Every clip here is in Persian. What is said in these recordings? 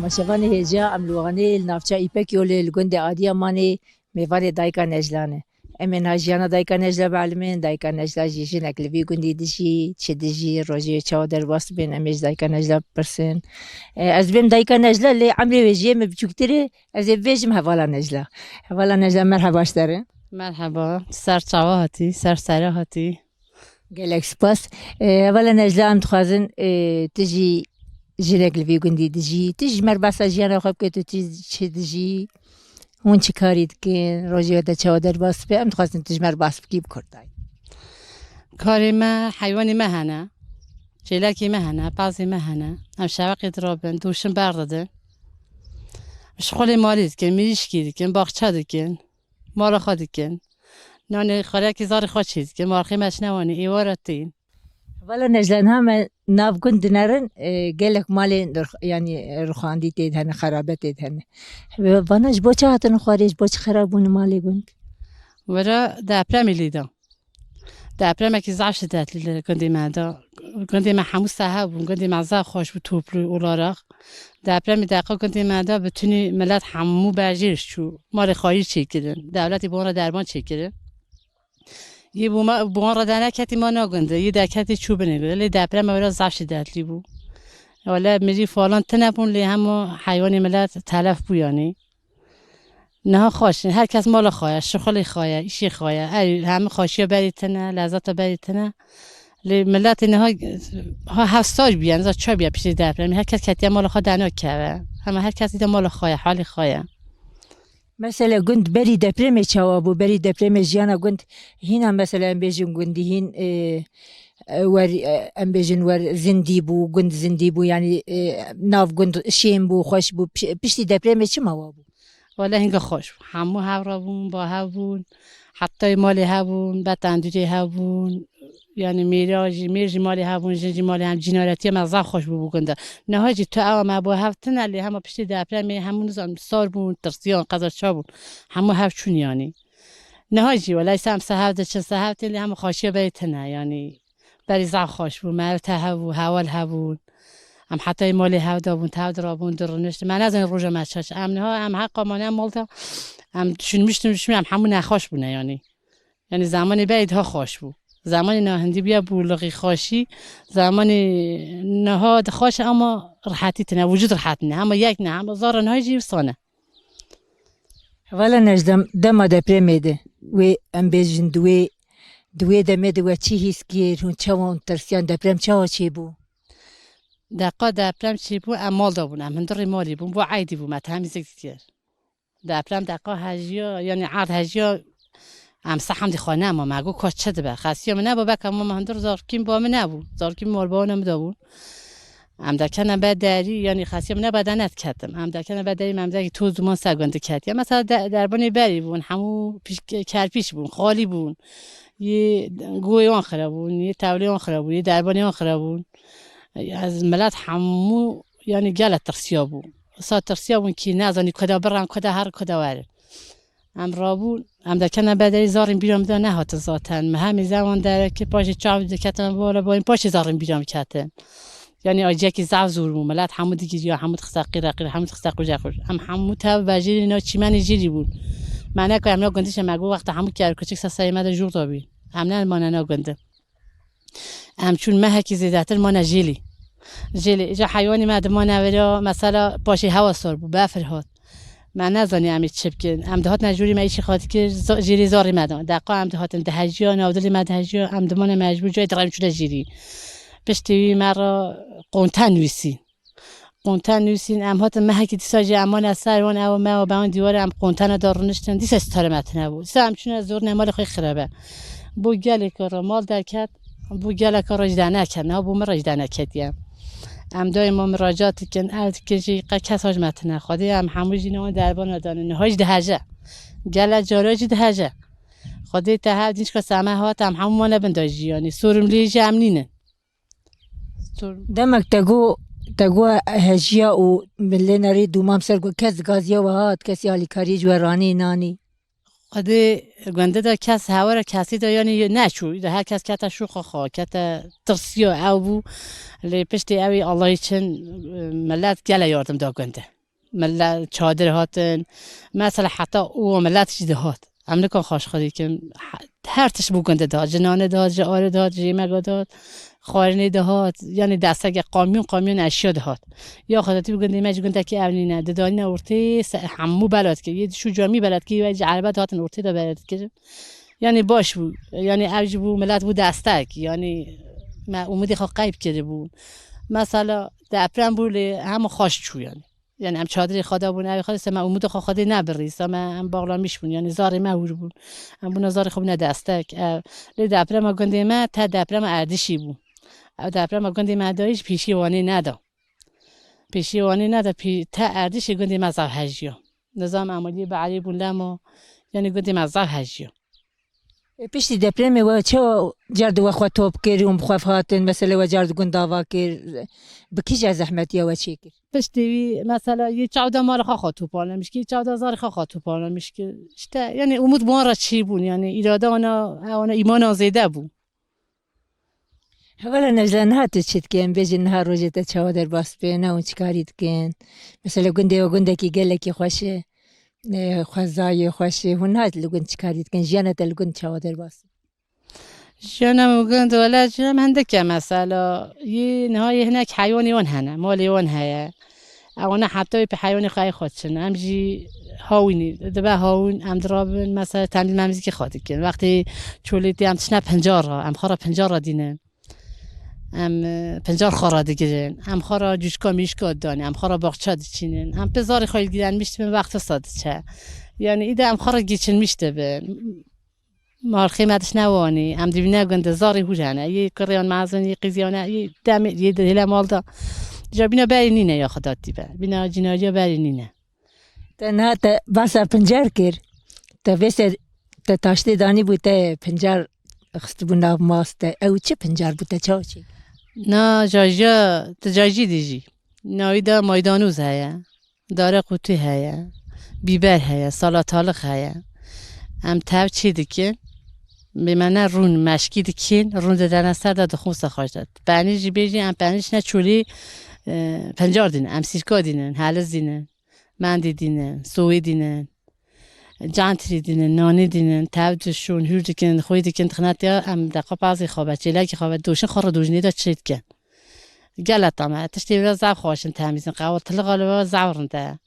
تماشاوان هجا املوغانی نافچه ایپک یول الگند عادی مانی میوان دایکا نجلانه. امن جیانا دایکا نجلا بعلمین دایکا نجلا جیشی نکلوی گندی دشی چه دشی روزی چادر واس بین امیش دایکا نجلا پرسن. از بیم دایکا نجلا لی عمری وجیه مبچوکتری از وجم حوالا نجلا. حوالا نجلا مرحبا اشتره. مرحبا سر چواهاتی سر سراهاتی. گلکس پاس. حوالا نجلا ام تخازن تجی جنگ لوی گندی دجی تیج مرباس جیانا خوب که تو چه دجی هون چی کاری دکن روزی ده چادر باس به ام تخواستن تیج مرباس بکی بکردای کاری ما حیوانی مهنه چیلکی مهنه بعضی مهنه هم شوقی درابن دوشم برداده شغل مالی دکن میریشکی دکن باغچه دکن مال خود دکن نان خاله زار خود چیز که مارخی مش نوانی ایوارتین ولی نجلن هم ناف گند نرن گلک مالی یعنی رخاندی تید هن خرابه تید هن وانش بچه هاتن خارج بچه خرابون مالی گند ورا دپره میلیدم دپره ما کی زعش دات لیل گندی مادا گندی ما حموس صاحب گندی معزا خوش بتوبر ولاراق دپره می دقیقا گندی مادا بتونی ملت حمو برجیرش شو مال خواهی چی کردن دولتی بون را درمان چی کردن یه بوم را دنکتی ما نگنده یه دکتی چوب نگنده لی دپره ما ورا زعش دات لی بو ولی میری فلان تنبون لی همو حیوانی ملت تلف بیانی نه خوش هر کس مال خواهد شغل خواهد ایشی خواهد همه خوشی بری تنه لذت بری تنه لی ملت نه ها هفتاد بیان زاد چه بیا پیش دپره هر کس کتی مال خواهد دنیا کرده همه هر کسی مال خواهد حالی خواهد مثلا گند بری دپره می چوابو بری دپره می جیانا گند هینا مثلا بیجن گندی هین ور ام بیجن ور زندی بو گند زندی بو یعنی ناف گند شیم بو خوش بو پیشتی دپره می چه موابو ولی هنگا خوش همو هاورابون با هاون حتی مالی هاون بتندوری هاون یعنی میرجی مالی هاون جنجی مالی هم جنایتی مزاح خوش بو گنده نهاجی تو او ما با هفتن علی همه پیشتی دپره می همون نظام سار بون ترسیان قدر چابون همو هفچون یعنی نهاجی ولی سام صحبت چه صحبتی لی همه خوشی بیتنه یعنی بری زع خوش بو مرت هاو هوال هاون ام حتی مالی هاو دابون تاو درابون درنشت من از این روزه مچش ام نه ام حق مانه مالتا ام شون میشتم ام همون نخوش بونه یعنی زمانی بعد ها خوش بو زمانی نه هندی بیا بولقی خوشی زمانی نه خوش اما راحتی تنه وجود راحت نه اما یک نه اما زار نه جیب سانه ولی نجدم دم دپره میده و ام بیجن دوی دمیده و چی هیس گیر هون چوان ترسیان دپرم چوا چی بو دقیقا دپرم چی بو ام مال دابون ام هندر مالی بون بو عیدی بو متهمی زکتیر دپرم دقیقا هجیا یعنی عرض هجیا ام صحم دی خانه اما مگو کاش چه دبه خاصی من نبا بک اما هندر زارکیم با من نبود زارکیم مال با نم دابون ام دکنم بعد داری یعنی خاصی من بدنت کردم ام دکنم بعد داری ممزه تو زمان سگنده کردی مثلا دربانی بری بون همو پیش کرپیش بون خالی بون یه گوی آن خرابون یه تولی آن خرابون یه دربانی آن خرابون از ملت همو یعنی گلت ترسیابون سات ترسیابون کی نزانی کدا برن کدا هر کدا وره ام رابون ام دکنم بعد زاریم بیرام ده نه هات ذاتن همین زمان داره که پاش چاو دکتن بالا با این پاش زاریم بیرام کردن یعنی آجی که زاو زور ملت همو دیگه یا همو تخسقی رقی همو تخسق جاخوش هم همو تا وجیر اینا چی من جیری بود من نکو هم گندش مگو وقت همو کار کوچیک سسای مد جور دابی هم نه ما نه گنده هم چون مه کی زیادتر ما نجیلی جیلی جا حیوانی مد ما نورا مثلا پاشی هوا سر بو بفرهاد من نزانی امی چپ کن ام دهات نجوری ما ایشی خاطر که جیری زاری مدام دقیقا ام دهات دهجیا نودلی مدهجیا ام دمان مجبور جای درام شده جیری پشتی مرا قنتن نویسین ام هات مه کی دیساجی امان از سروان او ما و به اون دیوار ام قنتن دارنشتن دیس استاره متنه بود سام چون از زور نمال خو خرابه بو گله کارا مال درکت بو گله کارا جدانه کنه بو مرا جدانه کدیم ام دائما مراجعات کن الت کجی کساج متنه خودی ام هموجی نه دربان دانه نهاج دهجه گله جاراج دهجه خودی ته دیش که سمه هات ام همون بنداجی یعنی سورم لیج امنینه دمك تقو هجيا و ملي نريد وما مسرقو كز غازيا وهات كسي هالي كاريج وراني ناني قدی گنده دا کس هوار کسی دا یعنی نشو دا هر کس کتا شوخ خوا کتا ترسیا او بو لی پشتی اوی الله چن ملت گله یاردم دا گنده ملت چادر هاتن مثلا حتی او ملت چیده هات هم نکن خوش خودی که هر تش بو گنده داد جنانه داد جاره داد جیمگا داد خارنی دهات یعنی دستگه قامیون اشیا دهات یا خداتی بگندی مج گنده که اونی نه دادانی اورتی همو بلد که یه شو جامی بلد که یه عربت هاتن اورتی دا بلد که یعنی باش بود یعنی اوج بود ملت بود دستک یعنی ما امیدی خو قیب کرده بود مثلا دپرم بود هم خوش چو یعنی هم چادری خدا بود نه خدا ما امید خو خدا نبریسا ما هم باغلا میش بود یعنی زاری ما ور بود هم بود زاری خوب نه دستک لی دپرم گندی ما تا دپرم اردشی بود او دپرم گندی ما دایش پیشیوانی ندا تا اردشی گندی ما زاو هجیا نظام عملی بعلی بولم یعنی گندی ما زاو هجیا پشتی دپرم و چه جرد و خو توپ کردیم خوف هاتن مثلا و جرد گنداوا کرد بکیج زحمتی و چی کرد پشتی مثلا یه 14 مال خا تو پالا میشه 14,000 خا تو پالا میشه işte یعنی امید ما را چی بود یعنی اراده انا ایمان زیده بود اولا نجلان هات چت کن بیج نهار روزت چادر باس بینه و چیکاری کن مثلا گنده و گنده کی گله کی خوشه خوازای خوشه هون هات لگن چیکاری کن جیانه تلگن چادر باس جانم گند ولا جانم هندك مثلا یه نهایی هناك حيواني ون هنا مالي ون هيا او انا حتى به حيواني خاي خودشن امجي هاوینی دبا هاون ام درابن مثلا تمدید ممزی که خاطر کن وقتی چولیتی ام تشنا 50 را ام خورا 50 را دینه ام 50 خورا دیگه ام خورا جوشکا میشکا دانی ام خورا باغچا دچینن ام پزاری خایل گیرن میشته وقت صاد چه یعنی ایده ام خورا گیچن میشته به مار خیمتش نوانی ام دیوینه گنده زاری هوجانه یه کریان معزنی قیزیانه یه دم یه دهلا مالدا جا بینا برینینه یا خدا تیبه بینا جناجا برینینه تنها تا بس پنجر کر تا وسه تا تاشتی دانی بود تا پنجر خست بنا ماست او چه پنجر بود تا چی نه جاجا تجاجی دیجی نایدا مایدانوز هیا داره قوطی هیا بیبر هیا سالاتالق هیا ام تاب چی دیکن بمعنی رون مشکی دیکن رون دادن سر داد خوص خارج داد بانیجی بیجی ام بانیج نه چولی پنجار دینه ام سیرکا دینن حالز دینن مندی دینن سوی دینن جانتری دینن نانی دینن تابدشون هر دیکن خوی دیکن تخنات یا ام دقیقا بعضی خوابه چیلکی خوابه دوشن خور دوجنی داد چید کن گلت اما تشتی ولا زعف خواشن تمیزن قوار تلقال ولا زعورن ده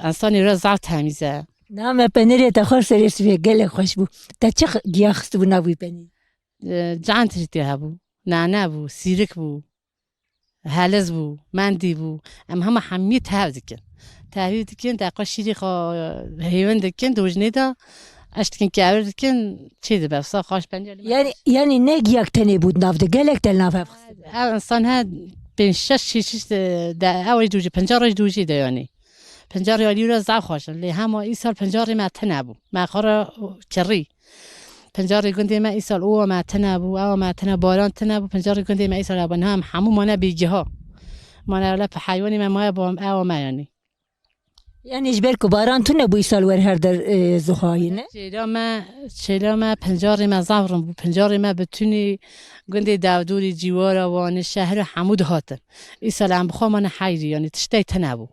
انسانی ولا زعف تمیزه نام پنیری تا خور سریس وی گله خوش بو تا چه گیا خست بو نبوی پنیر جانتری تی بو نعنه بو سیرک بو حالز بو مندی بو ام همه حمی تاب دیکن تابید دیکن دقیقا شیری خوا هیون دیکن دوجنی دا اشتکن کابر دیکن چیده بفصا خواش پنجر یعنی نگیاک تنی بود ناف ده گلک تل ناف انسان ها بین شش ده اوج دوجی پنجارش دوجی ده یعنی پنجار یالی را زعف خواشن لی همه ای سال پنجاری ما تنبو ما خورا کری پنجاری گندی ما ای سال او ما تنبو او ما تنبو باران تنبو پنجاری گندی ما ای سال ابن هم همو مانه بیگی ها مانه ولی په حیوانی ما مایه با او ما یعنی جبر کو باران تو نبوی سال ور هر در زخایی نه چیلا ما پنجاری ما زعفرم بو پنجاری ما بتونی گندی دودوری جوارا وان شهر حمود هاتن ای سال ام بخوا من حیری یعنی تشتی تنبو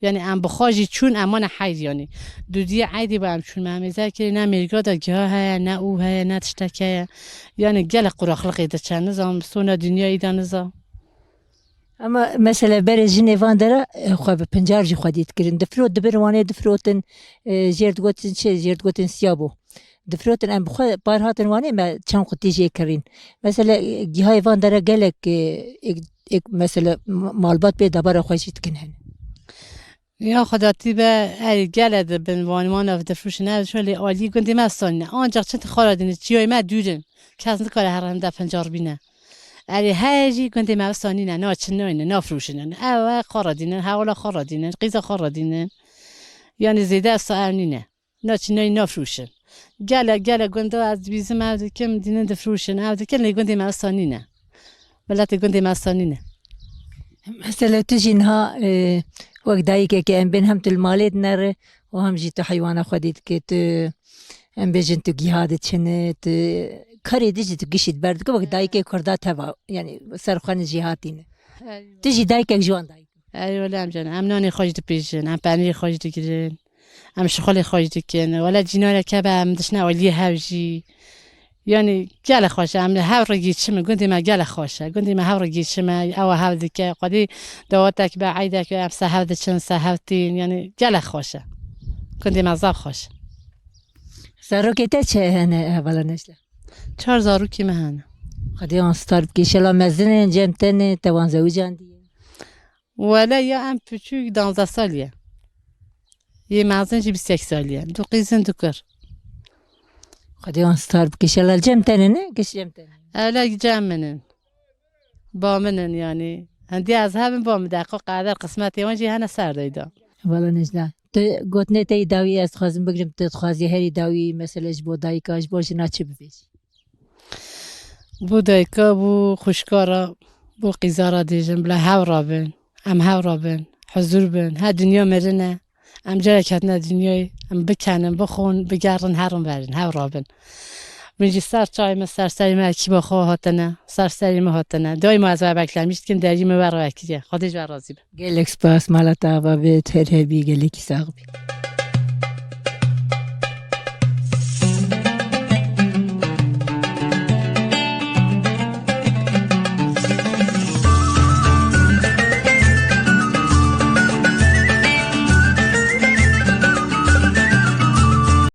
یعنی ام بخواجی چون امان حیری یعنی دودی عیدی با ام چون مهمیزه که نه میرگا دا گه های نه او های نه تشتکه یعنی گل قراخلقی دا چند نظام سونا دنیایی دا نظام اما مثلا بر جنیوان داره خواب پنجار جی خودیت کردن دفروت دبروانه دفروتن جرد گوتن چه جرد گوتن سیابو دفروتن ام بخوا بار هاتن وانه ما چند قطی جی کردن مثلا گیهای وان داره گلک مثلا مالبات به دبار خوشیت کنن یا خداتی به ای گلد بن وانمان اف دفروش نه شولی عالی گندی مستانه آنجا چند خالدین چیای ما دودن کس نکاره هر هم ده پنجار بینه اری هیچی گندی مستانی نه ناچنین نه نافروشن او خالدین حالا خالدین قیزا خالدین یعنی زیده سرنینه ناچنین نافروشن گله گنده از بیزم از کم دینن دفروشن از کل گندی مستانی نه بلات گندی مستانی نه مثلا تجینها وقت دایک که ام بین هم تل مالید نره و هم جیت حیوان خودید که تو ام بیشتر تو گیاهات چنه تو کاری دیجی تو گشید برد که وقت دایک کرده تبا یعنی سرخوان جهاتینه دیجی دایک جوان دایک ایوه ام جان ام نانی خوش دپیجن ام پنیر خوش دگیرن ام شخال خوش دکن ولی جناره که به ام دشنه اولی هوجی یعنی گله خوشه ام هاو رگی چمه گندی ما گله خوشه گندی ما هاو رگی چمه او هاو دکه قدی دواتک به عیده که ام سهاو دچن سهاوتین یعنی گله خوشه گندی ما زاب خوشه سرکته چه هنه اولا نشله 4 زاروکی مهانه خدای آن ستار بکشلا مزنه جمتنه توان زوجان دیه ولی یا ام پچوک 12 سالیه یه مازن جی 21 سالیه دو قیزن دو کر خدای آن ستار بکشلا جمتنه نه کش جمتنه اولا جمع با منن یعنی هندی از همین با مدقق قدر قسمتی وانجی هنه سر دیدم اولا نشله تو گوتنه تی داوی از خوازم بگرم تو خوازی هری داوی مثلا جبو دایکاش باش نه چه ببیش بو دایکا بو خوشکارا بو قیزارا دیجن بلا هاو رابن ام هاو رابن حضور بن ها دنیا مرنه ام جرکت نه دنیای ام بکنن بخون بگردن هرم برن هاو رابن منجی سر چای ما سر سری ما کی با خواه هاتنه سر سری ما هاتنه دای ما از بکلم میشت کن درجی ما برای کیه خودش بر راضی گلکس پاس مالتا و به ترهبی گلکی ساقبی